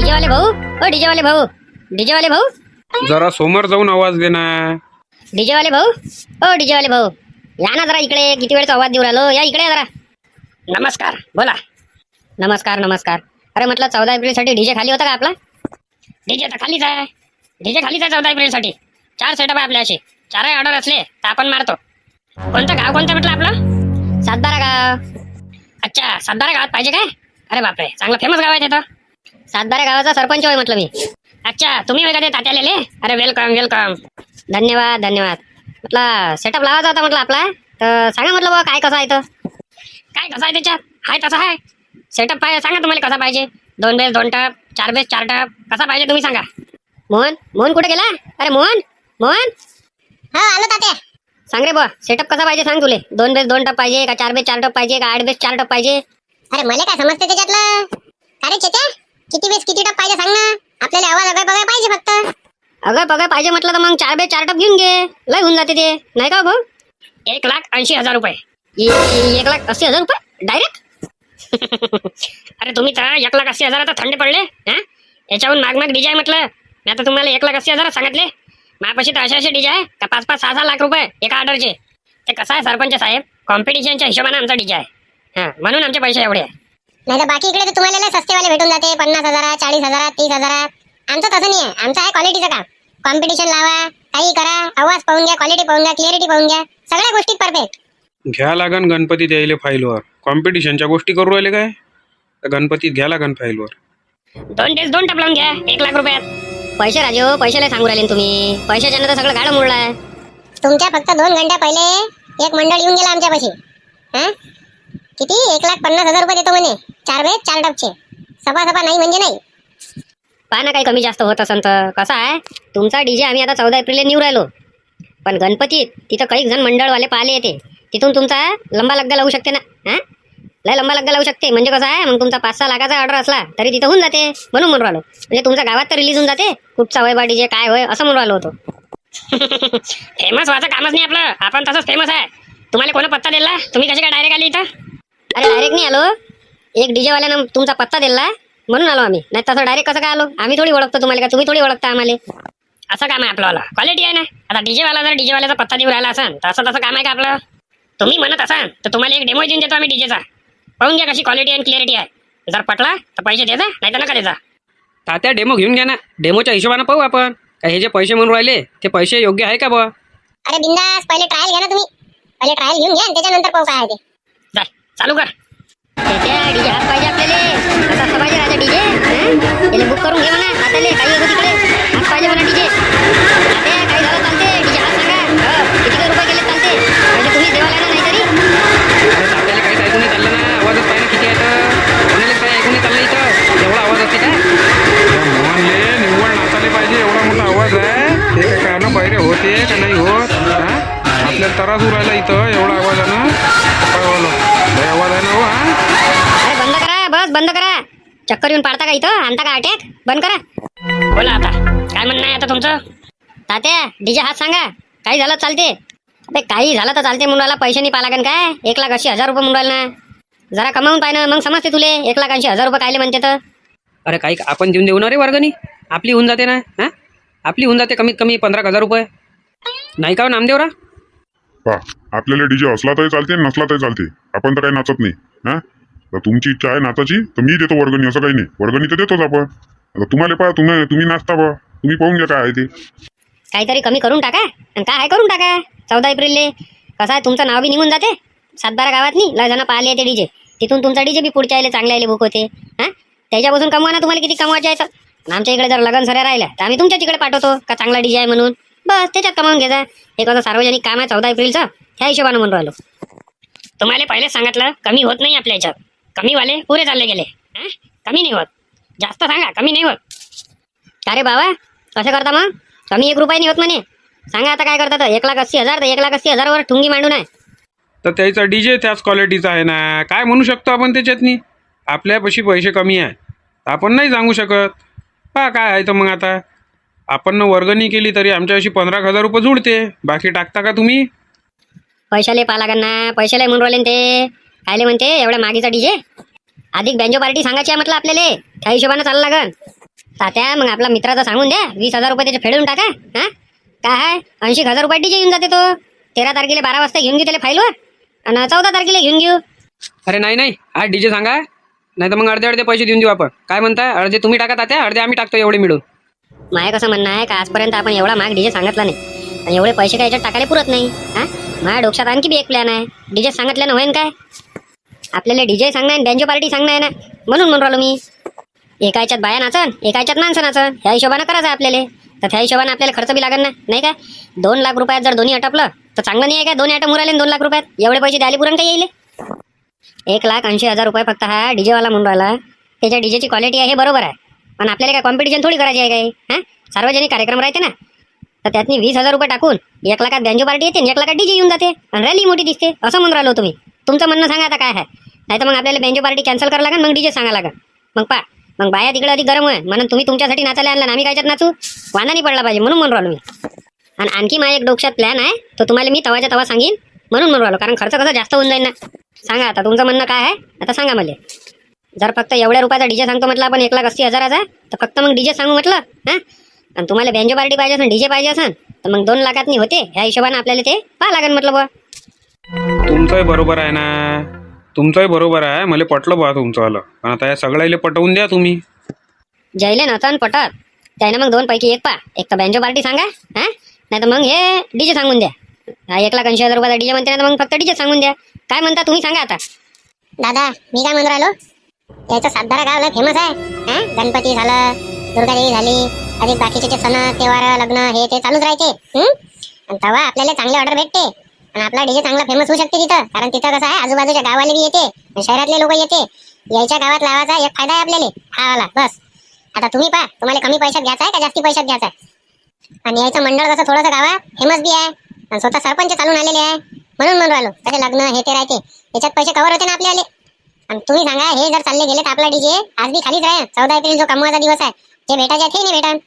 DJ वाले भाऊ, ओ DJ वाले भाऊ, डीजे वाले भाऊ, जरा समोर जाऊन आवाज दे ना. डीजे वाले भाऊ, ओ डीजे वाले भाऊ, या ना जरा इकडे. किती वेळचा आवाज देऊ राहिलो, या इकडे जरा. नमस्कार, बोला. नमस्कार नमस्कार. अरे म्हटलं 14 एप्रिलसाठी डीजे खाली होता का आपला? डीजे तर खालीच आहे. डीजे खालीच आहे 14 एप्रिलसाठी. 4 सेटअप आहे आपल्याशी. 4 ऑर्डर असले तर आपण मारतो. कोणतं गाव कोणतं म्हटलं आपलं? सातबारा गाव. अच्छा, सातबारा गावात पाहिजे काय? अरे बापरे, चांगलं फेमस गाव आहे ते तर. सातबारा गावाचा सरपंच होय म्हटलं मी. अच्छा, तुम्ही वेगळे ते तात्यालेले? अरे वेलकम वेलकम. धन्यवाद धन्यवाद. म्हटलं सेटअप लावायचा होता म्हटलं आपला. तर सांगा म्हटलं बाबा काय कसं आहे तर. काय कसं आहे त्याच्यात? हाय तसं आहे. सेटअप पाहिजे सांगा तुम्हाला कसा पाहिजे. 2 बेस 2 टप, 4 बेस 4 टप, कसा पाहिजे तुम्ही सांगा. मोहन, मोहन कुठे गेला? अरे मोहन, मोहन. हो आलो तात्या. सांग रे बुवा, सेटअप कसा पाहिजे सांग तुले. 2 बेस 2 टप पाहिजे का 4 बेस 4 टप पाहिजे का 8 बेस 4 टप पाहिजे? अरे मला काय समजते त्याच्यातलं? अरे चेत्या, किती बेस किती टप पाहिजे सांग ना. आपल्याला आवाज अगं बघाय पाहिजे फक्त. अगं बघा पाहिजे म्हटलं तर मग 4 बेस 4 टप घेऊन घे. लय होऊन जाते ते, नाही का भाऊ? 1,80,000 रुपये. 1,80,000 रुपये डायरेक्ट? अरे तुम्ही तर 1,80,000 आता थंडे पडले. हा, याच्याहून माग माग डीजे आहे म्हटलं. मी आता तुम्हाला 1,80,000 सांगितले. माझ्यापाशी तर असे डीजे आहे का 5-5, 6-6 लाख रुपये एका ऑर्डरचे. ते कसं आहे सरपंच साहेब, कॉम्पिटिशनच्या हिशोबाने आमचा डीजे आहे. हा, म्हणून आमचे पैसे एवढे आहे. नाही तर बाकी इकडे तर तुम्हाला लय सस्तेवाले भेटून जाते. 50,000, 40,000, 30,000. आमचं तसं नाही आहे. आमचं आहे क्वालिटीचं काम. कॉम्पिटिशन लावा, काही करा, आवाज पाहून घ्या, क्वालिटी पाहून घ्या, क्लिअरिटी पाहून घ्या, सगळ्या गोष्टीत परफेक्ट. घ्या लागन गणपती द्यायले फाईलवर. कॉम्पिटिशनच्या गोष्टी करू राहिले काय? तर गणपतीत घ्या लागन फाईलवर. 2 बेस 2 टप लावून घ्या 1 लाख रुपयात. पैसे राजू, पैशाला सांगू राहिले ना तुम्ही. पैशाच्यानं तर सगळं गाडं मोडलाय. तुमच्या फक्त 2 घंट्या पहिले एक मंडळ येऊन गेला आमच्यापाशी. हा, किती 1,50,000 रुपये देतो म्हणे 4 बेस 4 टपचे. सभा सभा नाही म्हणजे नाही. पहा ना काही कमी जास्त होत असेल तर. कसं आहे, तुमचा डीजे आम्ही आता 14 एप्रिलला निवड राहिलो. पण गणपतीत तिथं काही जण मंडळवाले पाहिले येते. तिथून तुमचा लंबा लग्गा लावू शकते ना. हा, लय लंबा लग्गा लावू शकते. म्हणजे कसं आहे, मग तुमचा 5-6 लाखाचा ऑर्डर असला तरी तिथं होऊन जाते. म्हणून राहिलो. म्हणजे तुमच्या गावात तर रिलीज होऊन जाते. कुठचा वय बा डीजे काय होय असं म्हणून राहिलो होतो. फेमस व्हायचं कामच नाही आपलं. आपण तसंच फेमस आहे. तुम्हाला कोणा पत्ता दिला? तुम्ही कसे काय डायरेक्ट आली इथं? अरे डायरेक्ट नाही आलो. एक डीजे वाल्यानं तुमचा पत्ता दिला म्हणून आलो आम्ही. नाही तसं डायरेक्ट कसं काय आलो? आम्ही थोडी ओळखतो तुम्हाला, का तुम्ही थोडी ओळखता आम्हाला. असं काम आहे आपलं. क्वालिटी आहे ना. आता डीजे वाला जर डीजे वाल्याचा पत्ता देऊ राहिला असेल तर असं तसं काम आहे का आपलं? तुम्ही म्हणत असाल तर तुम्हाला एक डेमो देऊन देतो आम्ही डीजेचा. पाहून घ्या कशी क्वालिटी आणि क्लिअरिटी आहे. जर पटला तर पैसे द्यायचा, नाही तर नका द्यायचा. तात्या डेमो घेऊन घ्या ना. डेमोच्या हिशोबानं पाहू आपण का हे जे पैसे म्हणून राहिले ते पैसे योग्य आहे का बुवा. अरे बिंदास, पहिले ट्रायल घ्या ना तुम्ही. पहिले ट्रायल घेऊन घ्या आणि त्याच्यानंतर पाहू काय आहे ते. जा चालू कर. डीजे हात पाहिजे आपल्याला. कसा पाहिजे राजा डीजे? त्याला बुक करून घे म्हणा. हाताले काही होतं तिकडे. हात पाहिजे म्हणा डीजे. काही झालं चालते. डीजे हात सांगा. किती काही रुपये गेले चालते. म्हणजे तुम्ही देवाला नाही तरी. अरे तात्याला काहीच ऐकून नाही चाललं ना. आवाजच पाहिजे किती आहे तर. कोणालाच काही ऐकून नाही चाललं इथं. एवढा आवाज असते का? मोहनले निव्वळ नाचायला पाहिजे एवढा मोठा आवाज आहे. ते काय काय ना बहिरे होते का नाही होत? हा, आपल्याला त्रास होऊ राहिला इथं एवढा आवाजानं. काय बोलो लय आवाज आहे ना हो. हा, अरे बंद करा, बस बंद करा. चक्कर येऊन पाडता का इथं? आणता का अटॅक? बंद करा. बोला आता काय म्हणणं आहे आता तुमचं? तात्या डीजे हात सांगा. काही झालं चालते. अबे काही झालं तर चालते म्हणून राहिला. पैसे नाही पाहा लागन काय? 1,80,000 रुपये म्हणून राहिला ना. जरा कमावून पाहिजे मग समजते तुले. 1,80,000 रुपये कायले म्हणते तर. अरे काही आपण देऊन देऊ ना रे वर्गणी. आपली होऊन जाते ना. हा, आपली होऊन जाते कमीत कमी 15,000 रुपये. नाही का हो नामदेवरा? पहा, आपल्याला डीजे असला तरी चालते नसला तरी चालते. आपण तर काही नाचत नाही. हा, तर तुमची इच्छा आहे नाचाची तर मी देतो वर्गणी. असं काही नाही. वर्गणी तर देतोच आपण. आता तुम्हाला पहा, तुम्ही नाचता बा. तुम्ही पाहून घ्या काय आहे ते. काहीतरी कमी करून टाका. आणि काय आहे करून टाका. 14 एप्रिलले कसं आहे, तुमचं नाव बी निघून जाते. 7-12 गावात नाही लय जण पाहिले येते डीजे. तिथून तुमचा डीजे बी पुढच्या आले चांगले आले बुक होते. हा, त्याच्यापासून कमवा ना. तुम्हाला किती कमवायचे आहे तर. आमच्या इकडे जर लग्न सऱ्या राहिल्या तर आम्ही तुमच्या तिकडे पाठवतो का चांगला डीजे आहे म्हणून. बस त्याच्यात कमावून घ्यायचा. हे कसं सार्वजनिक काम आहे 14 एप्रिलचं. ह्या हिशोबानं म्हणून राहिलो. तुम्हाला पहिले सांगितलं कमी होत नाही आपल्या याच्यात. कमीवाले पुरे चालले गेले. हा, कमी नाही होत. जास्त सांगा कमी नाही होत. का रे बाबा कसं करता मग? कमी 1 रुपया नाही होत म्हणे. सांगा आता काय करतात? 1,80,000 तर 1,80,000 वर ठुंगी मांडून आहे. तर त्याचा डीजे त्याच क्वालिटीचा आहे ना. काय म्हणू शकतो आपण त्याच्यातनी? आपल्यापाशी पैसे कमी आहे आपण नाही सांगू शकत. पहा काय आहे तर मग आता आपण वर्गणी केली तरी आमच्यापाशी 15,000 रुपये जुळते. बाकी टाकता का तुम्ही? पैशाले पाहा लागन ना. पैशाले म्हणून राहिले ते. कायले म्हणते एवढ्या मागीचा डीजे. अधिक बँजो पार्टी सांगायची आहे म्हटलं आपल्याला. त्या हिशोबानं चाललं लागन. तात्या मग आपला मित्राचा सांगून द्या 20,000 रुपये त्याचे फेडून टाका. हा काय आहे 80,000 रुपये डीजे येऊन जाते तो. 13 तारखेला 12 वाजता घेऊन घेऊ त्याला फाईलवर आणि 14 तारखेला घेऊन घेऊ. अरे नाही आज डीजे सांगा, नाही तर मग अर्धे पैसे देऊन देऊ आपण. काय म्हणता, अर्धे तुम्ही टाका तात्या, अर्धे आम्ही टाकतो, एवढे मिळून. माझं कसं म्हणणं आहे का आजपर्यंत आपण एवढा महाग डीजे सांगितला नाही आणि एवढे पैसे काय याच्यात टाकायला पुरत नाही. हा माझ्या डोक्यात आणखी बी एक प्लॅन आहे. डीजे सांगितल्यानं होईन काय, आपल्याला डीजे सांगणं आहे, बँजो पार्टी सांगणं आहे ना, म्हणून राहिलो मी. एका याच्यात बाया नाचन, एका याच्यात माणसं नाचन, ह्या हिशोबानं करायचं आहे आपल्याला. तर त्या हिशोबानं आपल्याला खर्च बी लागेल ना, नाही काय. 2 लाख रुपयात जर दोन्ही अटपलं तर चांगलं नाही आहे का. 2 आयटम उराले 2 लाख रुपयात एवढे पैसे द्यायला पुरण काय येईल. 1,80,000 रुपये फक्त हा डीजेवाला म्हणून राहिला. त्याच्या डीजेची क्वालिटी आहे हे बरोबर आहे, पण आपल्याला काय कॉम्पिटिशन थोडी करायची आहे काय. हां सार्वजनिक कार्यक्रम राहते ना, तर त्यातनी 20,000 रुपये टाकून 1 लाखात बँजो पार्टी येते, 1 लाखात डीजे येऊन जाते आणि रॅली मोठी दिसते, असं म्हणून राहिलो तुम्ही. तुमचं म्हणणं सांगा आता काय आहे. नाही तर मग आपल्याला बँजो पार्टी कॅन्सल करावं लागेल, मग डीजे सांगा लागेल. मग बाया तिकडे अधिक गरम आहे म्हणून तुम्ही तुमच्यासाठी नाचायला आणला, आम्ही कायच्यात नाचू. वांदा नाही पडला पाहिजे म्हणून राहिलो मी. आणि आणखी माझ्या एक डोक्यात प्लॅन आहे, तो तुम्हाला मी तवाच्या तवा सांगेन म्हणून राहिलो, कारण खर्च कसा जास्त होऊन जाईल ना. सांगा आता तुमचं म्हणणं काय आहे, आता सांगा मला. जर फक्त एवढ्या रुपयाचा डीजे सांगतो म्हटलं आपण 1,80,000 तर फक्त मग डीजे सांगू म्हटलं. हां आणि तुम्हाला बँजो पार्टी पाहिजे असेल, डीजे पाहिजे असेल तर मग 2 लाखात नाही होते, ह्या हिशोबाने आपल्याला ते पाहा लागेल म्हटलं बा. तुमचंही बरोबर आहे ना, तुमचंही बरोबर आहे, मला पटलं बा तुमचं आलं. पण आता या सगळ्याला पटवून द्या तुम्ही. जैले नचन पटत त्यानं मग 2 पैकी एक पा, एक तर बँजो पार्टी सांगा, हां नाही तर मग हे डीजे सांगून द्या. हा 1,80,000 रुपयाचा डीजे म्हणते ना, मग फक्त डीजे सांगून द्या. काय म्हणता तुम्ही सांगा आता. दादा मी काय म्हणून राहिलो, याचं सातबारा गाव लय फेमस आहे. हा गणपती झालं, दुर्गादेवी झाली, अधिक बाकीचे सण त्योहार लग्न हे ते चालूच राहते. आणि तेव्हा आपल्याला चांगली ऑर्डर भेटते आणि आपला डीजे चांगला फेमस होऊ शकते तिथं. कारण तिथं कसं आहे, आजूबाजूच्या गावाले बी येते आणि शहरातले लोक येते. यायच्या गावात लावायचा एक फायदा आहे आपल्याला, हा वाला बस. आता तुम्ही पहा, तुम्हाला कमी पैशात घ्यायचा आहे का जास्ती पैशात घ्यायचा आहे. आणि यायचं मंडळ कसं थोडंसं गावात फेमस बी आहे आणि स्वतः सरपंच चालून आलेले आहे, म्हणून राहिलो. त्याचे लग्न हे ते राहते, याच्यात पैसे कव्हर होते ना आपल्याला. आणि तुम्ही सांगा, हे जर चालले गेले तर आपला डीजे आज बी खालीच राहील. 14 एप्रिल जो कमवायचा दिवस आहे, जे भेटायचे ते नाही भेटन.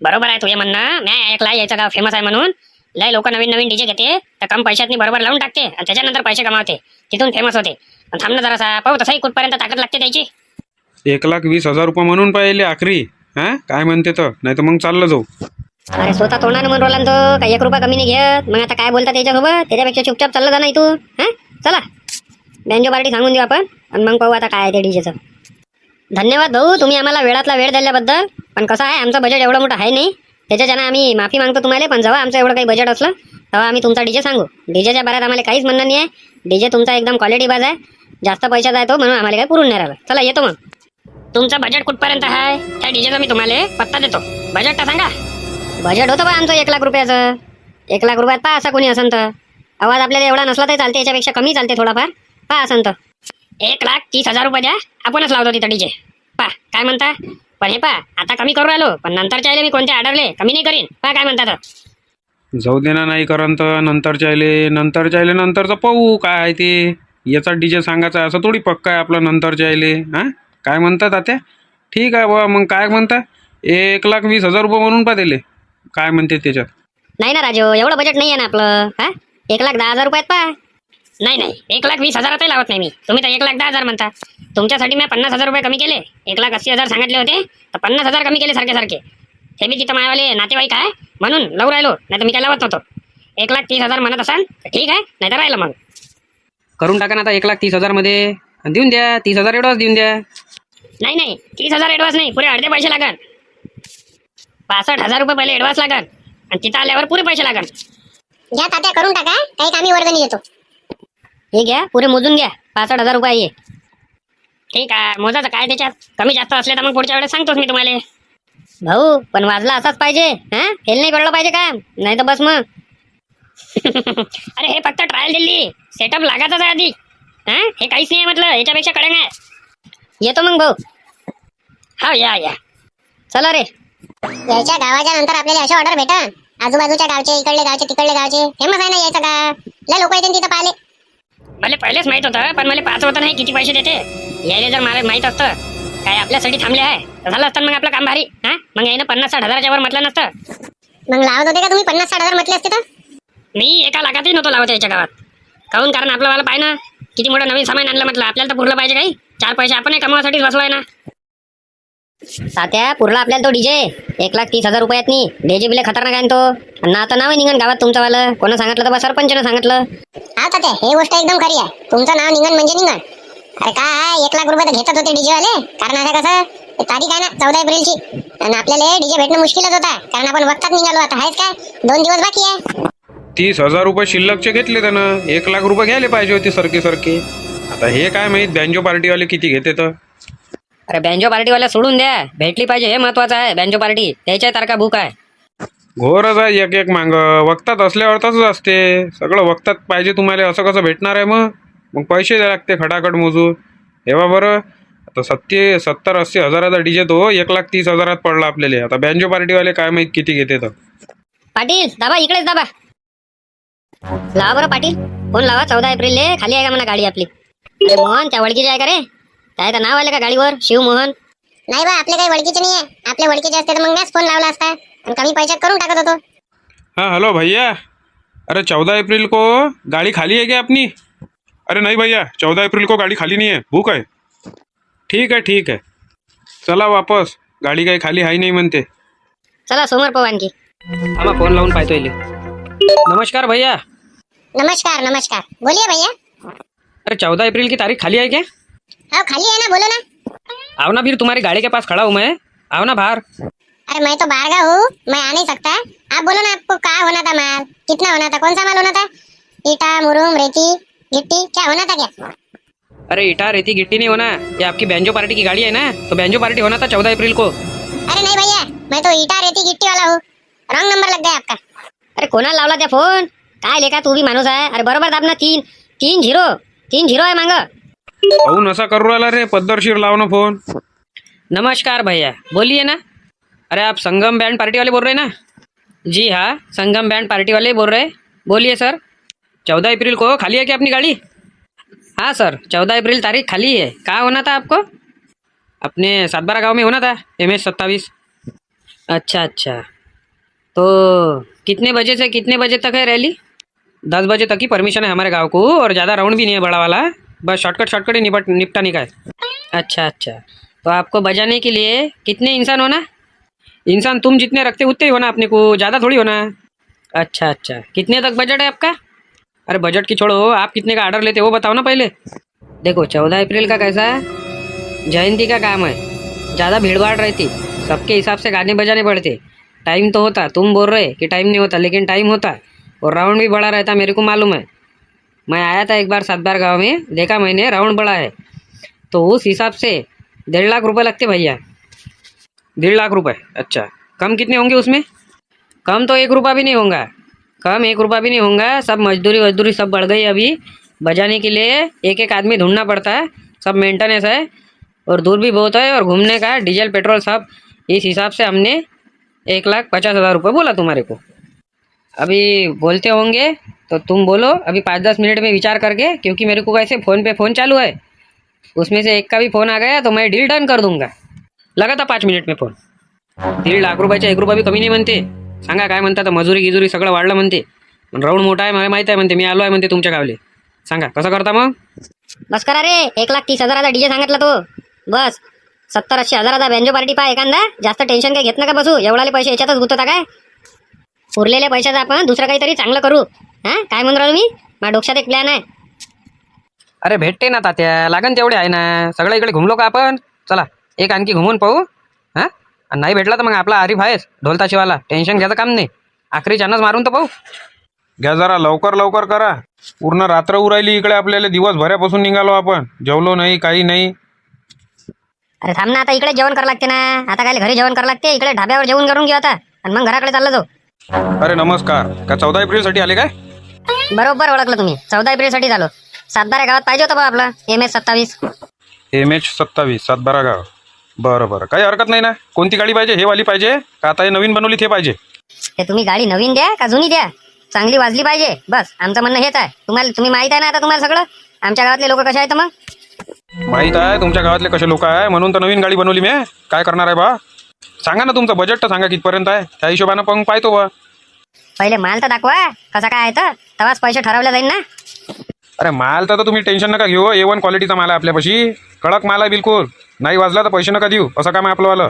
बरोबर आहे तुझे म्हणणं. मी ऐकला याचं गाव फेमस आहे म्हणून लय लोक नवीन नवीन डीजे घेते, तर कम पैशातनी बरोबर लावून टाकते आणि त्याच्यानंतर पैसे कमावते, तिथून फेमस होते. पण थांबणं जरासा पाहू, तसंही कुठपर्यंत ताकद लागते त्याची. 1,20,000 रुपये म्हणून पाहिले आखरी. हां काय म्हणते तर, नाही तर मग चाललं जाऊ. अरे स्वतः तोंडानं म्हणून राहिला ना तो, काही 1 रुपया कमी नाही घेत. मग आता काय बोलता त्याच्यासोबत, त्याच्यापेक्षा चुपचाप चाललं जा नाही तू. हां चला बँजो पार्टी सांगून देऊ आपण आणि मग पाहू आता काय आहे ते डीजेचं. धन्यवाद भाऊ, तुम्ही आम्हाला वेळातला वेळ दिल्याबद्दल. पण कसं आहे, आमचं बजेट एवढं मोठं आहे नाही, त्याच्यानं आम्ही माफी मागतो तुम्हाला. पण जेव्हा आमचं एवढं काही बजेट असलं तेव्हा आम्ही तुमचा डीजे सांगू. डीजेच्या बाऱ्यात आम्हाला काहीच म्हणणं नाही आहे. डीजे तुमचा एकदम क्वालिटी बाज आहे, जास्त पैशाचा आहे तो, म्हणून आम्हाला काही पुरून नाही राहिला. चला येतो मग. तुमचं बजेट कुठपर्यंत आहे त्या डीजेचा मी तुम्हाला पत्ता देतो. बजेट तर सांगा. बजेट होतं बा आमचं 1 लाख रुपयाचं. 1 लाख रुपयात पहा असं कोणी असन तर. आवाज आपल्याला एवढा नसला तरी चालते, याच्यापेक्षा कमी चालते थोडाफार. पहा असन तर 1,30,000 रुपये द्या, आपणच लावतो तिथं डीजे. पहा काय म्हणता. पण हे पहा आता कमी करू राहिलो, पण नंतर चाहिले मी कोणते ऑर्डरले कमी नाही करीन. पहा काय म्हणता तर. जाऊ दे ना, नाही करण तर नंतरच्या नंतरचं पाहू काय आहे ते. याचा डीजे सांगायचा असं थोडी पक्का आहे आपलं नंतरच्या आले. हां काय म्हणतात आता. ठीक आहे बा, मग काय म्हणता. 1,20,000 रुपये म्हणून पा दिले, काय म्हणते त्याच्यात. नाही ना राजू, एवढं बजेट नाही आहे ना आपलं. हां 1,10,000 रुपयात पहा. नाही 1,20,000 लावत नाही मी. तुम्ही तर 1,10,000 म्हणता. तुमच्यासाठी मी 50,000 रुपये कमी केले. 1,80,000 सांगितले होते तर 50,000 कमी केले सारखे. हे मी तिथं मायावाले नातेवाईक आहे म्हणून लावून राहिलो, नाही तर मी काय लावत नव्हतो. 1,30,000 म्हणत असाल तर ठीक आहे, नाही तर राहिलं मग. करून टाका ना आता 1,30,000 मध्ये देऊन द्या. 30,000 ॲडव्हान्स देऊन द्या. नाही 30,000 ॲडव्हान्स नाही, पुरे अर्धे पैसे लागन. 65,000 रुपये पहिले ॲडव्हान्स लागन आणि तिथं आल्यावर पुरे पैसे लागन. घ्या तात्या करून टाका, काही आम्ही वर्गणी देतो. हे घ्या, पुरे मोजून घ्या. 65,000 रुपये आहे. ठीक आहे, मोजाचं काय त्याच्यात. कमी जास्त असले तर मग पुढच्या वेळेस सांगतोच मी तुम्हाला. भाऊ पण वाजला असाच पाहिजे. हां फेल नाही पडलं पाहिजे काम, नाही तर बस मग. अरे हे फक्त ट्रायल दिली, सेटअप लागायचाच आहे आधी. हां हे काहीच नाही म्हटलं, याच्यापेक्षा कडक आहे. येतो मग भाऊ. हा या चला रे. यायच्या गावाच्या नंतर आपल्याला असे ऑर्डर भेटन. आजूबाजूच्या गावचे, इकडले गावचे, तिकडले गावचे. फेमस आहे ना यायचं गाव, लय लोक येते तिथं पाहिले. मला पहिलेच माहित होतं, पण मला पाच होतं नाही किती पैसे देते. यायला जर मला माहित असतं काय आपल्यासाठी थांबले आहे तर झालं असतं मग आपलं काम भारी. हां मग यायनं 50-60,000च्या वर म्हटलं नसतं. मग लावत होते का तुम्ही 50-60,000 म्हटले असते तर. मी 1 लाखातही नव्हतो लावत याच्या गावात. काहून, कारण आपलं वाला पाहिजे ना किती मोठं नवीन सामान आणलं म्हटलं. आपल्याला तर पुरलं पाहिजे काही. 4 पैसे आपण कमावासाठीच बसलोय ना. तात्या पुरला आपल्याला तो डीजे 1,30,000 रुपयातनी. डीजे बिले खतरनाक आहे ना तो. आणि आता नाव निघन गावात तुमचं कोणा सांगितलं तर बा सरपंचानं सांगितलं. हा तात्या हे गोष्ट एकदम खरी आहे. तुमचं नाव निघन म्हणजे निघन. अरे काय 1,00,000 रुपये तर घेतात होते डीजे वाले. कारण आता कसं तारीख आहे ना 14 एप्रिलची. आणि आपल्याला डीजे भेटणं मुश्किलच होता. कारण आपण वक्तात निघालो. आता आहेच काय 2 दिवस बाकी आहे. 30,000 रुपये शिल्लकचे घेतले त्यानं. 1,00,000 रुपये घ्यायला पाहिजे होते सरके. आता हे काय माहित बँजो पार्टीवाले किती घेते तर. अरे बँजो पार्टीवाल्या सोडून द्या. भेटली पाहिजे हे महत्वाचं आहे. बँजो पार्टी त्याच्या तारखा बुक आहे. घोरच आहे एक मांग. वक्तात असल्यावर तसंच असते. सगळं वक्तात पाहिजे तुम्हाला. असं कसं भेटणार आहे मग पैसे द्यावे लागते खटाखट मोजून. हे बा बरं आता 70-80 हजाराचा डीजे तो 1,30,000 पडला आपल्याला. आता बँजो पार्टीवाले काय माहित किती घेते तर. पाटील दाबा इकडेच दाबा. लावा बरं पाटील फोन लावा. 14 एप्रिलले खाली आहे का म्हणा गाडी आपली. अरे मोहन त्या वळखीचे आहे का रे? काय तर नाव आलं का गाडीवर शिवमोहन? नाही बा आपले काही ओळखीचे नाही आहे. आपले ओळखीचे असते तर मग मॅच फोन लावला असता आणि कमी पैशात करून टाकत होतो. हाँ हेलो भैया. अरे 14 अप्रैल को गाड़ी खाली है क्या अपनी? अरे नहीं भैया 14 अप्रैल को गाड़ी खाली नहीं है. बुक है. ठीक है चला वापस. गाड़ी काही खाली आहे नाही म्हणते. चला समोर पाहू आणखी. आम्हा फोन लावून पाहतो इले. नमस्कार भैया. नमस्कार बोलिए भैया. अरे 14 अप्रैल की तारीख खाली है क्या? हाँ खाली है ना, बोलो ना. आओ ना फिर तुम्हारी गाड़ी के पास खड़ा हूँ मैं. आओ ना बाहर. अरे मैं तो बाहर का हूँ, मैं आ नहीं सकता. आप बोलो ना आपको क्या होना था माल, कितना होना था, कौन सा माल होना था? ईटा मुरुम रेती गिट्टी क्या होना था क्या? अरे ईटा रेती गिट्टी नहीं होना. ये आपकी बैंजो पार्टी की गाड़ी है ना, तो बैंजो पार्टी होना था 14 अप्रैल को. अरे नहीं भैया, मैं तो ईटा रेती गिट्टी वाला हूँ. रॉन्ग नंबर लग गया आपका. अरे कोणाला लावला त्या फोन? काय लेका तू बी माणूस आहे. अरे बरोबर दाब ना. 3 झिरो आहे मांग. अहो नसा करू राहिला रे. पद्धतशीर लाव ना फोन. नमस्कार भैया बोलिए ना. अरे आप संगम बैंड पार्टी वाले बोल रहे हैं ना? जी हाँ संगम बैंड पार्टी वाले बोल रहे हैं. बोलिए सर. 14 अप्रैल को खाली है क्या अपनी गाड़ी? हाँ सर 14 अप्रैल तारीख खाली है. कहाँ होना था आपको? अपने 712 गांव में होना था. MS 27. अच्छा तो कितने बजे से कितने बजे तक है रैली? 10 बजे तक की परमिशन है हमारे गांव को. और ज़्यादा राउंड भी नहीं है बड़ा वाला. बस शॉर्टकट ही निपटाने का है. अच्छा तो आपको बजाने के लिए कितने इंसान होना? इंसान तुम जितने रखते उतने ही होना अपने को. ज़्यादा थोड़ी होना. अच्छा कितने तक बजट है आपका? अरे बजट की छोड़ो, आप कितने का ऑर्डर लेते हो वो बताओ ना पहले. देखो 14 अप्रैल का कैसा है, जयंती का काम है. ज़्यादा भीड़ भाड़ रहती. सबके हिसाब से गाने बजाने पड़ते. टाइम तो होता. तुम बोल रहे कि टाइम नहीं होता, लेकिन टाइम होता. और राउंड भी बड़ा रहता. मेरे को मालूम है. मैं आया था एक बार 7 गाँव में, देखा मैंने राउंड बड़ा है. तो उस हिसाब से 1.5 लाख रुपये लगते भैया. 1.5 लाख रुपये. अच्छा कम कितने होंगे उसमें? कम तो 1 रुपया भी नहीं होगा. कम 1 रुपया भी नहीं होगा. सब मजदूरी सब बढ़ गई अभी. बजाने के लिए एक आदमी ढूंढना पड़ता है. सब मेंटेनेंस है और दूर भी बहुत है. और घूमने का डीजल पेट्रोल सब. इस हिसाब से हमने 1,50,000 रुपये बोला तुम्हारे को. अभी बोलते होंगे तो तुम बोलो. अभी 5-10 मिनट में विचार करके, क्योंकि मेरे को कैसे फ़ोन पे फ़ोन चालू है. उसमें से एक का भी फ़ोन आ गया तो मैं डील डन कर दूंगा. लगा था 5 मिनिट में फोन. 1.5 लाख रुपयाचा 1 रुपया बी कमी नाही म्हणते. सांगा काय म्हणता. तर मजुरी गिजुरी सगळं वाढलं म्हणते. राऊंड मोठा आहे मला माहिती आहे म्हणते. मी आलो आहे म्हणते तुमच्या गावले. सांगा कसं करता मग? बस करा रे. 1,30,000चा डीजे सांगितला तो. बस 70-80 हजाराचा बँजो पार्टी पा एखादा. जास्त टेन्शन काही घेत नका बसू. एवढाले पैसे याच्यातच गुंतवता काय? उरलेल्या पैशाचं आपण दुसरं काहीतरी चांगलं करू. हां काय म्हणून राहिलो मी? माझ्या डोक्यात एक प्लॅन आहे. अरे भेटते ना तात्या. लागन तेवढे आहे ना. सगळं इकडे घुमलो का आपण? चला एक आणखी घुमून पाहू. हां नाही भेटला तर मग आपला आरिफ आहेस ढोलताशीवाला. टेन्शन घ्यायचं काम नाही. आखरी चानस मारून तर पाहू. घ्या जरा लवकर करा. पूर्ण रात्र उरायली इकडे आपल्याला. दिवसभरापासून निघालो आपण. जेवलो नाही काही नाही. अरे थांब ना. आता इकडे जेवण करावं लागते ना. आता काय घरी जेवण करावं लागते. इकडे ढाब्यावर जेवण करून घेऊ आता. आणि मग घराकडे चाललो जाऊ. अरे नमस्कार. का 14 एप्रिलसाठी आले काय? बरोबर ओळखलं तुम्ही. 14 एप्रिलसाठी झालो. 712 गावात पाहिजे होतं बा आपला MS 27. MS 27 712 गाव. बरं काही हरकत नाही ना. कोणती गाडी पाहिजे? हे वाली पाहिजे का आता हे नवीन बनवली ते पाहिजे? ते तुम्ही गाडी नवीन द्या का जुनी द्या. चांगली वाजली पाहिजे. बस आमचं म्हणणं हेच आहे. तुम्ही माहित आहे ना आता तुम्हाला सगळं. आमच्या गावातले लोक कसे आहेत मग? माहीत आहे तुमच्या गावातले कसे लोक आहे. म्हणून तर नवीन गाडी बनवली मी. काय करणार आहे बा? सांगा ना तुमचं बजेट तर सांगा कितपर्यंत आहे. त्या हिशोबानं पण पाहतो बा. पहिले माल तर दाखवा कसा काय आहे तर. तेव्हाच पैसे ठरवले जाईल ना. अरे माल तर तुम्ही टेन्शन नका घेऊ. A1 क्वालिटीचा माल आहे आपल्यापाशी. कडक माल आहे बिलकुल. नाही वाजला तर पैसे नका देऊ. असं काम आहे आपलंवालं.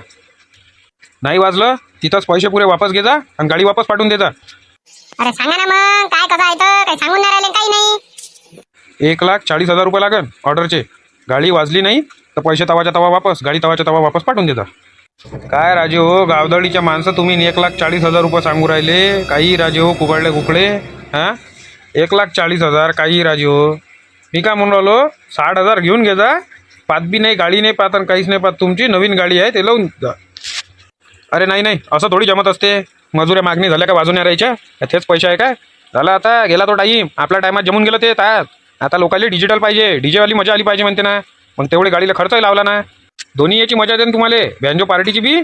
नाही वाजलं तिथंच पैसे पुरे वापस घे जा आणि गाडी वापस पाठवून दे जा. अरे सांगा ना मग काय कसं आहे तर काही सांगून नाही राहिले काही नाही. 1,40,000 रुपये लागन ऑर्डरचे. गाडी वाजली नाही तर पैसे तवाच्या तवा वापस, गाडी तवाच्या तवा वापस पाठवून देता. काय राजे हो गावदळीच्या माणसं तुम्ही 1,40,000 रुपये सांगू राहिले. काही राजे हो कुबडले कुकडे. हां 1,40,000 काही राजे हो. मी काय म्हणून राहिलो 60,000 घेऊन घे जा. पात बी नाही गाडी नाही पात आणि काहीच नाही पात. तुमची नवीन गाडी आहे ते लावून जा. अरे नाही नाही असं थोडी जमत असते. मजुऱ्या मागणी झाल्या का वाजवण्या राहायच्या तेच पैसे आहे काय. झालं आता गेला तो टाईम. आपल्या टायमात जमून गेलं ते तात. आता लोकांना डिजिटल पाहिजे. डीजेवाली मजा आली पाहिजे म्हणते ना. मग तेवढे गाडीला खर्चही लावला ना. दोन्ही याची मजा देईन तुम्हाला. बँजो पार्टीची बी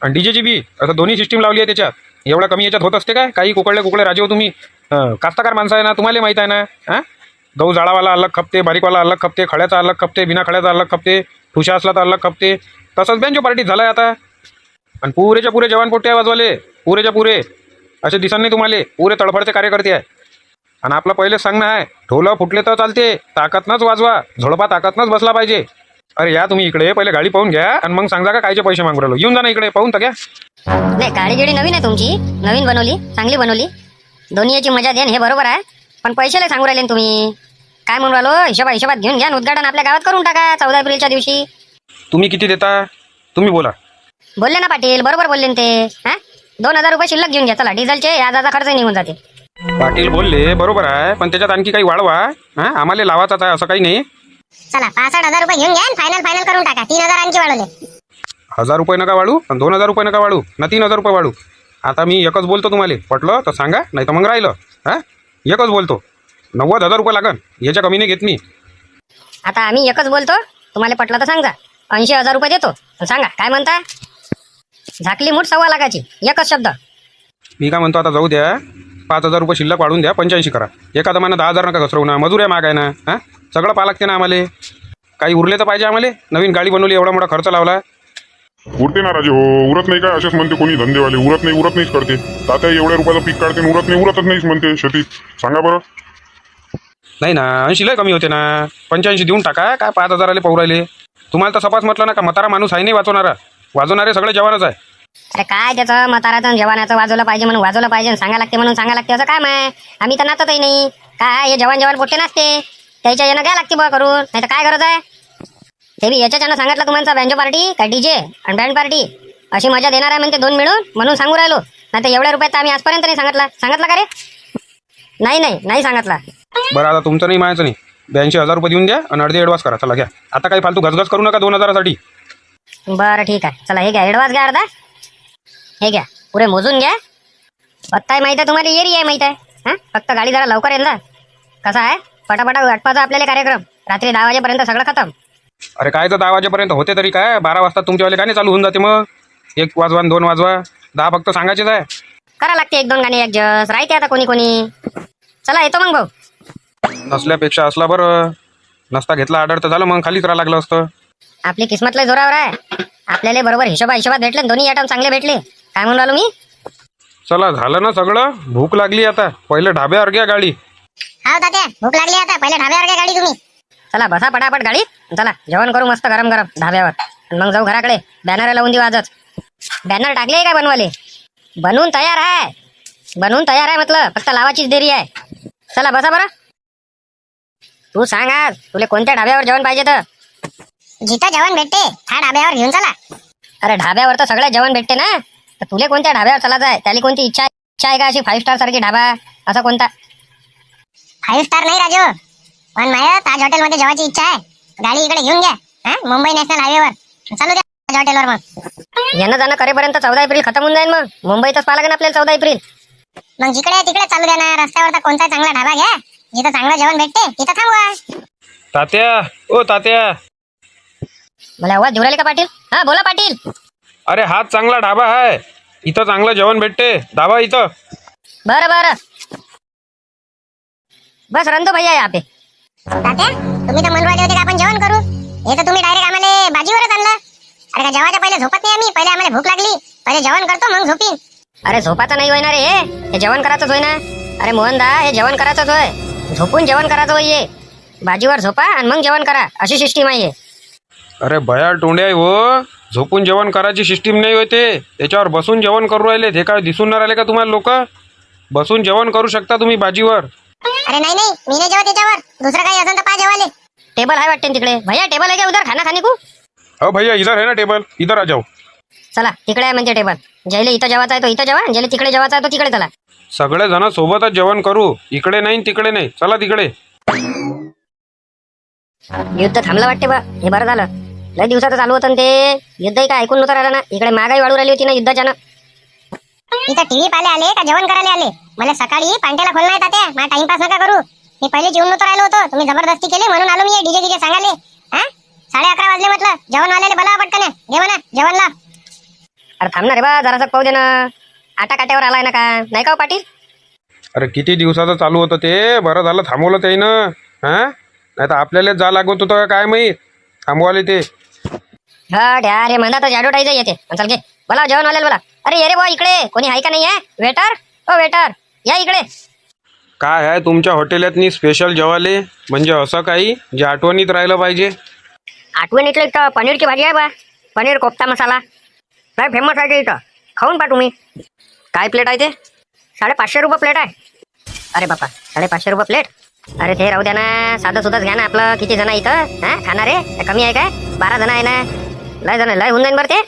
आणि डीजेची बी. असं दोन्ही सिस्टीम लावली आहे त्याच्यात. एवढा कमी याच्यात होत असते काय. काही कुकडले राजे हो तुम्ही. कास्तकार माणसं आहे ना तुम्हाला माहीत आहे ना. हां गहू जाळावाला अलग खपते, बारीकवाला अलग खपते, खड्याचा अलग खपते, बिना खड्याचा अलग खपते, ठुशा असला तर अलग खपते. तसंच बँजो पार्टीत झालं आहे आता. आणि पुरेच्या पुरे जवान पोट्टे आहे वाजवाले. पुरेच्या पुरे असे दिसत नाही तुम्हाला. पुरे तडफडचे कार्यकर्ते आहे. आणि आपलं पहिलेच सांगणं आहे ढोलं फुटले तर चालते, ताकदनंच वाजवा. झोडपा ताकदनंच बसला पाहिजे. अरे या तुम्ही इकडे पहिले गाडी पाहून घ्या आणि मग सांगा का कायचे पैसे मागू राहिलो. येऊन जा ना इकडे पाहून तर घ्या. नाही गाडी गिडी नवीन आहे तुमची. नवीन बनवली, चांगली बनवली. दोन्ही याची मजा देन हे बरोबर आहे. पण पैशाला सांगू राहिले ना तुम्ही. काय म्हणून राहिलो हिशोबात घेऊन घ्या. उद्घाटन आपल्या गावात करून टाका 14 एप्रिलच्या दिवशी. तुम्ही किती देता तुम्ही बोला. बोलले ना पाटील बरोबर बोलले ना ते. हां 2,000 रुपये शिल्लक घेऊन घ्या. चला डिझेलचे याचा खर्च निघून जाते. पाटील बोलले बरोबर आहे पण त्याच्यात आणखी काही वाढवा. हां आम्हाला लावाचाच आहे असं काही नाही. चला 65,000 रुपये घेऊन घ्या. फायनल करून टाका. 3,000 आणखी वाढवले. 1,000 रुपये नका वाढू आणि 2,000 रुपये नका वाढू ना 3,000 रुपये वाढू. आता मी एकच बोलतो तुम्हाला. पटलं तर सांगा नाही तर मग राहिलं. हां एकच बोलतो. 90,000 रुपये लागन. याच्या कमी नाही घेत मी. आता आम्ही एकच बोलतो. तुम्हाला पटलं तर सांगा. 80,000 रुपये देतो. सांगा काय म्हणता. झाकली मूठ 1.25 लाखाची. एकच शब्द. मी काय म्हणतो आता जाऊ द्या. 5,000 रुपये शिल्लक वाढून द्या. 85 करा. एका दमानं 10,000 नका घसरवू ना. मजुऱ्या माग आहे ना. हां सगळं पाहा लागते ना आम्हाला. काही उरले तर पाहिजे आम्हाला. नवीन गाडी बनवली एवढा मोठा खर्च लावला. उरते ना राजे हो. उरत नाही काय असेच म्हणते कोणी धंदेवाले. उरत नाहीच करते. तात्या एवढ्या रुपयाचं पीक काढते उरतच नाहीच म्हणते शेतीत. सांगा बरं. नाही ना 80 लय कमी होते ना. 85 देऊन टाका. काय 5,000 पाहू राहिले. तुम्हाला तर सपास म्हटलं ना का म्हातारा माणूस आहे नाही वाचवणारा. वाजवणारे सगळे जवानच आहे. अरे काय त्याचं म्हाताराचं जवानाचं वाजवलं पाहिजे म्हणून वाजवलं पाहिजे. सांगा लागते म्हणून सांगा लागते असं काम आहे. आम्ही तर नाचतही नाही. काय हे जवान पोट्टे नसते. त्याच्या यानं काय लागते बघा करून. नाही तर काय गरज आहे. ते बी याच्यानं सांगितलं तुम्हाला बँजो पार्टी काय डीजे आणि बँड पार्टी अशी मजा देणार आहे म्हणते 2 मिळून म्हणून सांगू राहिलो. नाही तर एवढ्या रुपयात आम्ही आजपर्यंत नाही सांगितलं का रे. नाही सांगितला. बरं आता तुमचं नाही मायाचं नाही. 82,000 रुपये देऊन द्या आणि अर्धे ॲडव्हान्स करा. चला घ्या. आता काही फालतू गजगज करू नका 2,000 साठी. बरं ठीक आहे. चला हे घ्या ॲडव्हान्स घ्या अर्धा. हे घ्या पुरे मोजून घ्या. पत्ताही माहीत आहे तुम्हाला. एरिया आहे माहीत आहे. हां फक्त गाडी जरा लवकर येईल ना. कसं आहे पटापटा वाटपाचा आपल्याला कार्यक्रम. रात्री 10 वाजेपर्यंत सगळं खतम. अरे काय तर 10 वाजेपर्यंत होते तरी काय. 12 वाजता तुमच्यावाले गाणे चालू होऊन जाते. मग 1 वाजवा 2 वाजवा 10 फक्त सांगायचेच आहे. करा लागते 1-2 गाणे ॲडजस्ट. राहते आता कोणी. चला येतो मग भाऊ. नसल्यापेक्षा असला बरं. नसता घेतला ऑर्डर तर झालं मग खालीच राहा लागलं असतं. आपली किस्मत लय जोरावर आहे. आपल्याला बरोबर हिशोबात भेटले. दोन्ही आयटम चांगले भेटले. काय म्हणून राहिलो मी. चला झालं ना सगळं. भूक लागली आता. पहिलं ढाब्यावर घ्या गाडी. हा तात्या भूक लागली आता. पहिले ढाब्यावर घ्या गाडी तुम्ही. चला बसा पटापट गाडीत. चला जेवण करू मस्त गरम ढाब्यावर. आणि मग जाऊ घराकडे. बॅनर लावून देऊ आजच. बॅनर टाकले का बनवाले. बनवून तयार आहे म्हटलं. फक्त लावाचीच देरी आहे. चला बसा बरं. तू सांग आज तुला कोणत्या ढाब्यावर जेवण पाहिजे तर. जिथं जेवण भेटते त्या ढाब्यावर घेऊन चला. अरे ढाब्यावर तर सगळ्या जेवण भेटते ना. तर तुला कोणत्या ढाब्यावर चला जाय. त्याला कोणती इच्छा आहे का अशी 5 स्टार सारखी ढाबा असा कोणता. 5 स्टार नाही राजू. पण माझ्या ताज हॉटेलमध्ये जेवायची इच्छा आहे. गाडी इकडे घेऊन घ्या. मुंबई नॅशनल हायवेवर चालू द्या ताज हॉटेलवर. मग येणं जाणं करेपर्यंत 14 एप्रिल खतम होऊन जाईल. मग मुंबईतच पाहा लागेल आपल्याला 14 एप्रिल. मग जिकडे तिकडे चालू द्या ना. रस्त्यावर कोणता चांगला ढाबा घ्या. जिथं चांगलं जेवण भेटते तिथं थांबवा. तात्या मला आवाज देऊ राहिले का पाटील. हा बोला पाटील. अरे हाच चांगला ढाबा आहे. इथं चांगलं जेवण भेटते. ढाबा इथं. बरं बस रंदो भैया यहाँ पे. तात्या तुम्ही तर म्हणून होते का आपण जेवण करू. हे तर तुम्ही डायरेक्ट आम्हाला बाजीवरच आणलं. अरे का जेवायच्या पहिले झोपत नाही आम्ही. पहिले आम्हाला भूक लागली. पहिले जेवण करतो मग झोपीन. अरे झोपाचं नाही होय ना रे. हे जेवण करायचंच होय ना. अरे मोहनदा हे जेवण करायचंच होय. झोपून जेवण करायचं होय. भाजीवर झोपा आणि मग जेवण करा, अशी सिस्टीम आहे. अरे भया टोंड्या हो, झोपून जेवण करायची सिस्टीम नाही होते, त्याच्यावर बसून जेवण करू राहिले. हे काय दिसून नाही राहिले का तुम्हाला? लोक बसून जेवण करू शकता तुम्ही भाजीवर. अरे नाही नाही, मी नाही जेवत त्याच्यावर. दुसरं काही असेल तर पा जेवाले. टेबल आहे वाटते तिकडे. भैया टेबल आहे का उधर खाना खाने को? हो भैया इधर है ना टेबल, इधर आ जाओ. चला तिकडे आहे म्हणजे टेबल. ज्याला इथं जेवायचं आहे तो इथं जेवा, ज्याला तिकडे जेवायचं आहे तो तिकडे चला. सगळे जण सोबतच जेवण करू, इकडे नाही तिकडे नाही. चला तिकडे. युद्ध थांबलं वाटते बा, हे बरं झालं. लय दिवसाचं चालू होतं ना ते युद्धही काय ऐकून नव्हतं राहिलं ना. इकडे महागाई वाढू राहिली होती ना युद्धाच्यानं. इथं टीव्ही पाहिले आले का जेवण करायला आले? मला सकाळी पांट्याला खोलणार आहे तात्या. मला टाइमपास नका करू. मी पहिले जेवून नव्हतं राहिलो होतो, तुम्ही जबरदस्ती केली म्हणून आलो मी. DJ DJ सांगाले. हा 11:30 वाजले म्हटलं. जेवण आलेले बोला पटकन घे म्हणा जेवणला. अरे थांब ना रे बा, जरासं पाहू दे ना. आटा काट्यावर आलाय ना का नाही का हो पाटील? अरे किती दिवसाचं चालू होतं ते, बरं झालं थांबवलं ते ना. हा नाही तर आपल्यालाच जा लागत होतं का काय माहीत थांबवाले ते. हा ढ्या रे म्हणा तर ॲडव्हर्टाईज येते. चल घे बोला जेवण आलेलं बोला. अरे ये रे बा इकडे, कोणी आहे का नाही आहे? वेटर ओ वेटर या इकडे. काय आहे तुमच्या हॉटेलातनी स्पेशल जेवाले? म्हणजे असं काही जे आठवणीत राहिलं पाहिजे. आठवणीतलं इथं पनीरची भाजी आहे बा. पनीर कोफ्ता मसाला काय फेमस आहे ते इथं. खाऊन पा तुम्ही. काय प्लेट आहे ते? 550 रुपये प्लेट आहे. अरे बापा 550 रुपये प्लेट. अरे ते राहू द्या ना, साधं सुद्धाच घ्या ना आपलं. किती जण इथं हा खाणारे? कमी आहे काय? 12 जण आहे ना. लय होऊन जाईन बरं ते.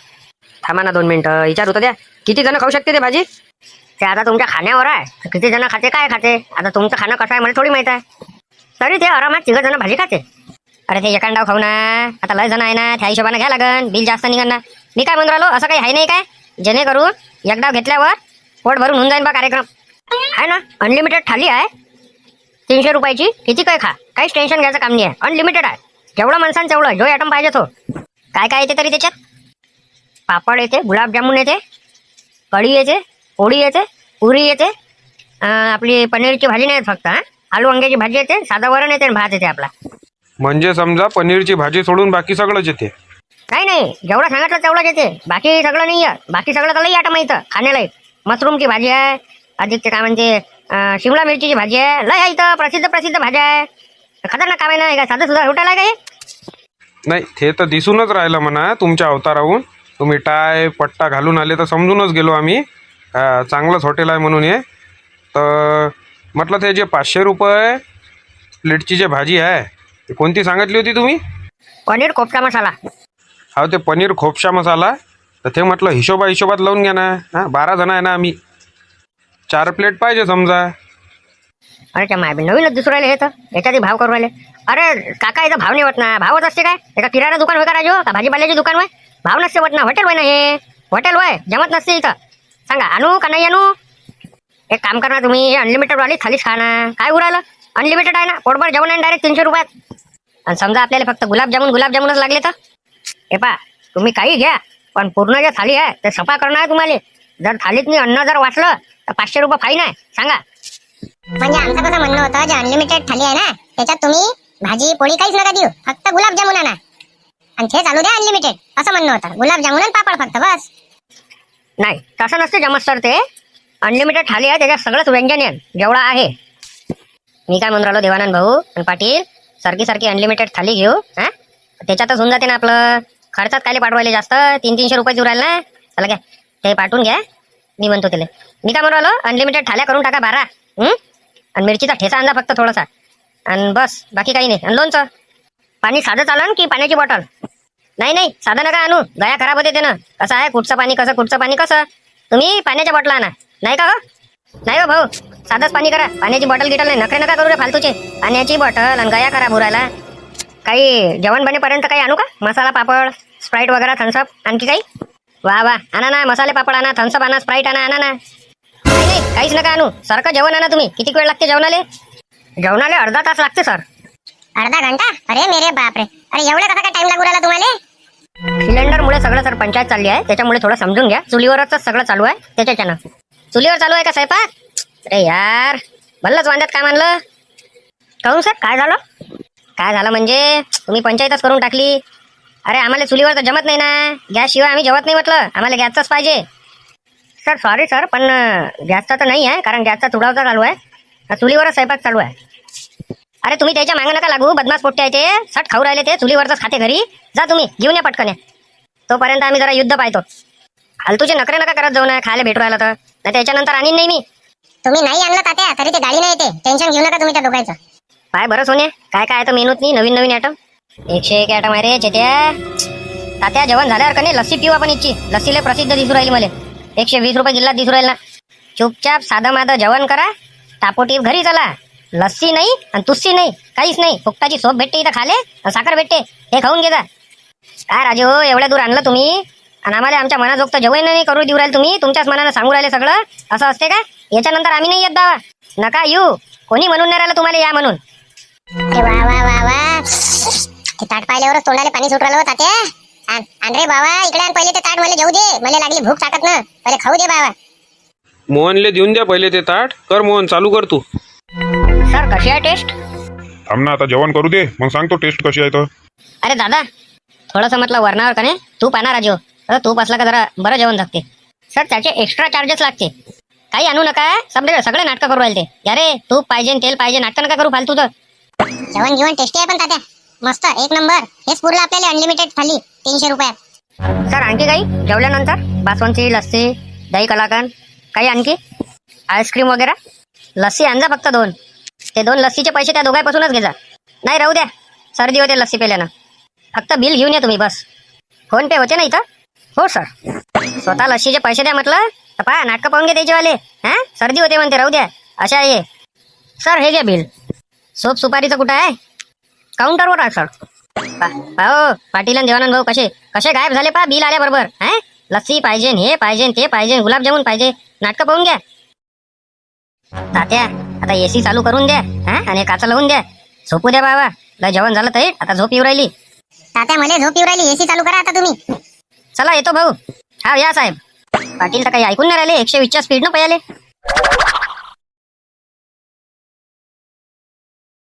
थांबा ना 2 मिनिटं विचारू तर द्या. किती जण खाऊ शकते ते भाजी? ते आता तुमच्या खाण्यावर आहे. किती जण खाते काय खाते. आता तुमचं खाणं कसं आहे मला थोडी माहित आहे. तरी ते आरामात 3 जण भाजी खाते. अरे ते एकांडाव खाऊ ना. आता लय जण आहे ना, त्या हिशोबाने घ्या लागन. बिल जास्त निघन ना. मी काय म्हणून राहिलो, असं काही आहे नाही काय जेणेकरून एकदा घेतल्यावर पोट भरून होऊन जाईन बा कार्यक्रम. आहे ना अनलिमिटेड थाली आहे 300 रुपयाची. किती काय खा, काहीच टेन्शन घ्यायचं काम नाही आहे. अनलिमिटेड आहे. जेवढं माणसांचं तेवढं जो आयटम पाहिजे तो. काय काय येते तरी त्याच्यात? पापड येते, गुलाबजामुन येते, कढी येते, पोळी येते, पुरी येते. आपली पनीरची भाजी नाही येत फक्त. आलू वांग्याची भाजी येते, साधा वरण येते आणि भात येते आपला. म्हणजे समजा पनीरची भाजी सोडून बाकी सगळंच येते. नाही जेवढं सांगितलं तेवढंच येते. बाकी सगळं नाही आहे. बाकी सगळं तर लई आयटम आहे इथं खाण्याला. मशरूमची भाजी आहे, अधिक काय म्हणजे शिमला मिरचीची भाजी आहे. लय आहे इथं प्रसिद्ध भाज्या आहे. खतरनाक काम आहे ना. काय साधं सुद्धा हॉटेल आहे का हे? नाही ते तर दिसूनच राहिलं म्हणा तुमच्या अवताराहून. तुम्ही टाय पट्टा घालून आले तर समजूनच गेलो आम्ही. चांगलंच हॉटेल आहे म्हणून हे. तर म्हटलं ते जे 500 रुपये प्लेटची जे भाजी आहे ती कोणती सांगितली होती तुम्ही? पनीर कोफ्ता मसाला. हा ते पनीर खोपशा मसाला. तर ते म्हटलं हिशोबात लावून घ्या ना. 12 जण आहे ना आम्ही. 4 प्लेट पाहिजे समजा. अरे त्या माय नवीनच दिसू राहिले हे तर. याच्यातही भाव करू राहिले. अरे काका याचा भाव नाही होत ना. भावच असते काय? एका किराणा दुकान होय का राजू? का भाजीपाल्याची दुकान होय? भाव नसते होत ना. हॉटेल होय ना हे. हॉटेल होय जमत नसते इथं. सांगा आणू का नाही आणू? एक काम करा तुम्ही, हे अनलिमिटेड वाली थालीच खा ना. काय उरायलं? अनलिमिटेड आहे ना. पोटभर जेवण आहे डायरेक्ट 300 रुपयात. आणि समजा आपल्याला फक्त गुलाबजामुनच लागले तर हे पा तुम्ही काही घ्या, पण पूर्ण जे थाली आहे ते सफा करणं आहे तुम्हाला. जर थालीतनी अन्न जर वाचलं तर 500 रुपये फाईन आहे. सांगा. म्हणजे आमचं कसं म्हणणं होतं, जे अनलिमिटेड थाली आहे ना त्याच्यात तुम्ही भाजी पोळी काहीच नका देऊ, फक्त गुलाबजामुन आणा आणि ते चालू द्या अनलिमिटेड, असं म्हणणं होतं. गुलाबजामुन आणि पापड फक्त बस. नाही तसं नसते जमत सर. ते अनलिमिटेड थाली आहे, त्याच्यात सगळंच व्यंजन आहे जेवढं आहे. मी काय म्हणून राहिलो देवानंद भाऊ आणि पाटील, सारखी अनलिमिटेड थाली घेऊ. त्याच्यातच होऊन जाते ना आपलं. खर्चात काय पाठवायला जास्त 300-300 रुपये देऊ राहिले ना. चला घ्या ते पाठवून घ्या. मी म्हणतो त्याला, मी काय म्हणून राहिलो अनलिमिटेड थाल्या करून टाका 12. आणि मिरचीचा ठेचा आणला फक्त थोडासा आणि बस, बाकी काही नाही. आणि लोणचं. पाणी साधं चालन की पाण्याची बॉटल? नाही साधं नका आणू, गया खराब होते ते ना. कसं आहे कुठचं पाणी कसं. तुम्ही पाण्याच्या बॉटल आणा. नाही का हो? नाही हो भाऊ, साधंच पाणी करा. पाण्याची बॉटल गिटल नाही. नखरे नका करू रे फालतूचे. पाण्याची बॉटल आणि गया खराब उरायला. काही जेवण बनेपर्यंत काही आणू का? मसाला पापड, स्प्राईट वगैरे, थम्सअप आणखी काही? वा आणा ना. मसाले पापड आणा, थम्सअप आणा, स्प्राईट आणा ना. नाही काहीच नका आणू. सारखं जेवण आणा तुम्ही. किती वेळ लागते जेवणाले? अर्धा तास लागते सर. अर्धा घंटा? अरे मेरे बापरे. अरे एवढा कसा काय टाइम लागू राहिला तुम्हाला? सिलेंडरमुळे सगळं सर पंचायत चालली आहे, त्याच्यामुळे थोडं समजून घ्या. चुलीवरच सगळं चालू आहे त्याच्यानं. चुलीवर चालू आहे का स्वयंपाक? अरे यार भल्लंच वांद्यात काय म्हणलं. कहून सर काय झालं म्हणजे तुम्ही पंचायतच करून टाकली. अरे आम्हाला चुलीवर तर जमत नाही ना. गॅस शिवाय आम्ही जेवत नाही म्हटलं. आम्हाला गॅसचाच पाहिजे. सर सॉरी सर, पण गॅसचा तर नाही आहे, कारण गॅसचा चुडावचा चालू आहे. चुलीवरच स्वयंपाक चालू आहे. अरे तुम्ही त्याच्या मागं नका लागू, बदमाश पोट्टे आहे ते, सट खाऊ राहिले ते, चुलीवरच खाते घरी. जा तुम्ही घेऊन या पटकन. तोपर्यंत आम्ही जरा युद्ध पाहतो. फालतूचे नखरे नका करत जाऊ ना, खायला भेटू राहिला तर. नाही त्याच्यानंतर आणीन नाही मी. तुम्ही नाही आणलं तात्या तरी ते गाडी नाही येते, टेन्शन घेऊ नका तुम्ही त्या दोघांचं. पाय बरं सोने, काय काय तर मेनूत नाही, नवीन नवीन आयटम. 101 आयटम आहे रे चेत्या. तात्या जेवण झाल्यावर का नाही लस्सी पिऊ आपण इच्छी. लस्सीले प्रसिद्ध दिसू राहिली मला. 120 रुपये गिल्लात दिसू राहील ना. चुपचाप साधं माधं जेवण करा, टापोटीप घरी चला. लस्सी नाही आणि तुस्सी नाही, काहीच नाही. फुकटाची सोप भेटते इथं खाले, आणि साखर भेटते, हे खाऊन घे जा. काय राजे हो, एवढ्या दूर आणलं तुम्ही आणि आम्हाला आमच्या मनाजोगतं जेवण नाही करू देऊ राहिले तुम्ही. तुमच्याच मनानं सांगू राहिले सगळं. असं असते का? याच्यानंतर आम्ही नाही येत बाबा. नका येऊ, कोणी म्हणून नाही राहिलं तुम्हाला या म्हणून. अरे वा वा वा वा, ते ताट पाहिल्यावरच तोंडाला पाणी सुट राहिलं तात्या. आण रे बाबा इकडे आण, पहिले ते ताट मला जेवू दे, मला लागली भूक टाकत ना, पहिले खाऊ दे बाबा. मोहनले देऊन द्या पहिले ते ताट. कर मोहन, चालू कर तू. सर कशी आहे टेस्ट? थांब ना, आता जेवण करू दे, मग सांगतो टेस्ट कशी आहे तर. अरे दादा, थोडंसं म्हटलं वरणावर का नाही तूप आणा राजू. तूप असला का जरा बरं जेवण लागते. सर त्याचे एक्स्ट्रा चार्जेस लागते. काही आणू नका, सगळे नाटकं करू राहिले ते. अरे तूप पाहिजे, तेल पाहिजे, नाटकं नका करू फालतू. तर जेवण जेवण टेस्टी आहे पण तात्या, मस्त एक नंबर. हेच पुरलं आपल्याला अनलिमिटेड थाली 300 रुपयात. सर आणखी काही जेवल्यानंतर? बासवंती, लस्सी, दही कलाकंद, काही आणखी आईस्क्रीम वगैरे? लस्सी आणजा फक्त 2. ते 2 लस्सीचे पैसे त्या दोघांपासूनच घे जा. नाही राहू द्या, सर्दी होते लस्सी पेल्यानं. फक्त बिल घेऊन या तुम्ही बस. फोन पे होते ना इथं? हो सर. स्वतः लस्सीचे पैसे द्या म्हटलं तर पहा नाटकं पाहून घे त्याचेवाले. हां सर्दी होते म्हणते, राहू द्या. अशा आहे सर. हे घ्या बिल. सोप सुपारीचं कुठं आहे? काउंटरवर आहे सर. हो पाटील आणि देवानंद भाऊ कसे कसे गायब झाले पहा बिल आल्याबरोबर. हां लस्सी पाहिजे, हे पाहिजे, ते पाहिजे, गुलाबजामुन पाहिजे, नाटकं पाहून घ्या. तात्या आता एसी चालू करून द्या. हां आणि काचा लावून द्या. झोपू द्या बाबा. लय जेवण झालं तर आता झोप येऊ राहिली. तात्या मला झोप येऊ राहिली, एसी चालू करा आता तुम्ही. चला येतो भाऊ. हा या साहेब. पाटील तर काही ऐकून नाही राहिले, 120च्या स्पीडनं पयाले.